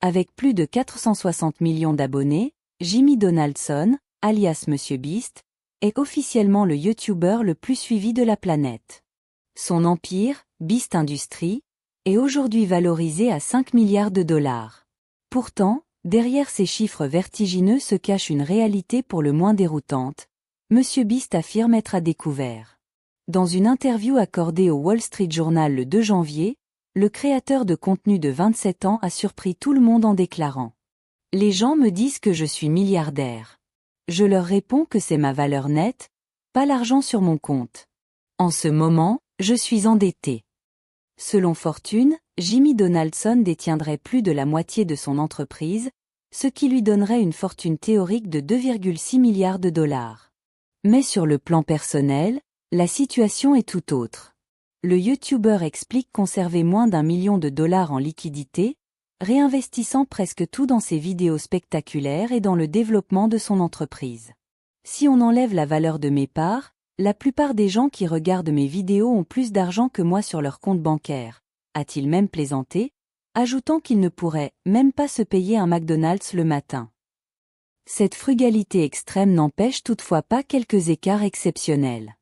Avec plus de 460 millions d'abonnés, Jimmy Donaldson, alias MrBeast, est officiellement le YouTuber le plus suivi de la planète. Son empire, Beast Industries, est aujourd'hui valorisé à 5 milliards de dollars. Pourtant, derrière ces chiffres vertigineux se cache une réalité pour le moins déroutante. MrBeast affirme être à découvert. Dans une interview accordée au Wall Street Journal le 2 janvier, le créateur de contenu de 27 ans a surpris tout le monde en déclarant « Les gens me disent que je suis milliardaire. Je leur réponds que c'est ma valeur nette, pas l'argent sur mon compte. En ce moment, je suis endetté. » Selon Fortune, Jimmy Donaldson détiendrait plus de la moitié de son entreprise, ce qui lui donnerait une fortune théorique de 2,6 milliards de dollars. Mais sur le plan personnel, la situation est tout autre. Le YouTuber explique conserver moins d'1 million de dollars en liquidité, réinvestissant presque tout dans ses vidéos spectaculaires et dans le développement de son entreprise. Si on enlève la valeur de mes parts, la plupart des gens qui regardent mes vidéos ont plus d'argent que moi sur leur compte bancaire, a-t-il même plaisanté, ajoutant qu'il ne pourrait même pas se payer un McDonald's le matin. Cette frugalité extrême n'empêche toutefois pas quelques écarts exceptionnels.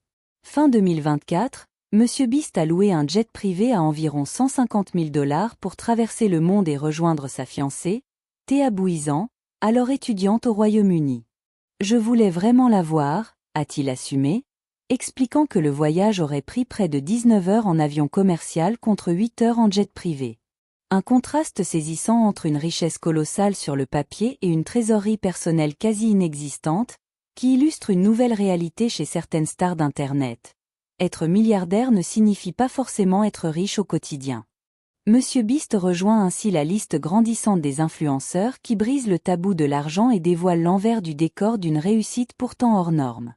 Fin 2024, MrBeast a loué un jet privé à environ 150 000 dollars pour traverser le monde et rejoindre sa fiancée, Thea Bouizan, alors étudiante au Royaume-Uni. « Je voulais vraiment la voir », a-t-il assumé, expliquant que le voyage aurait pris près de 19 heures en avion commercial contre 8 heures en jet privé. Un contraste saisissant entre une richesse colossale sur le papier et une trésorerie personnelle quasi inexistante, qui illustre une nouvelle réalité chez certaines stars d'Internet. Être milliardaire ne signifie pas forcément être riche au quotidien. MrBeast rejoint ainsi la liste grandissante des influenceurs qui brisent le tabou de l'argent et dévoilent l'envers du décor d'une réussite pourtant hors norme.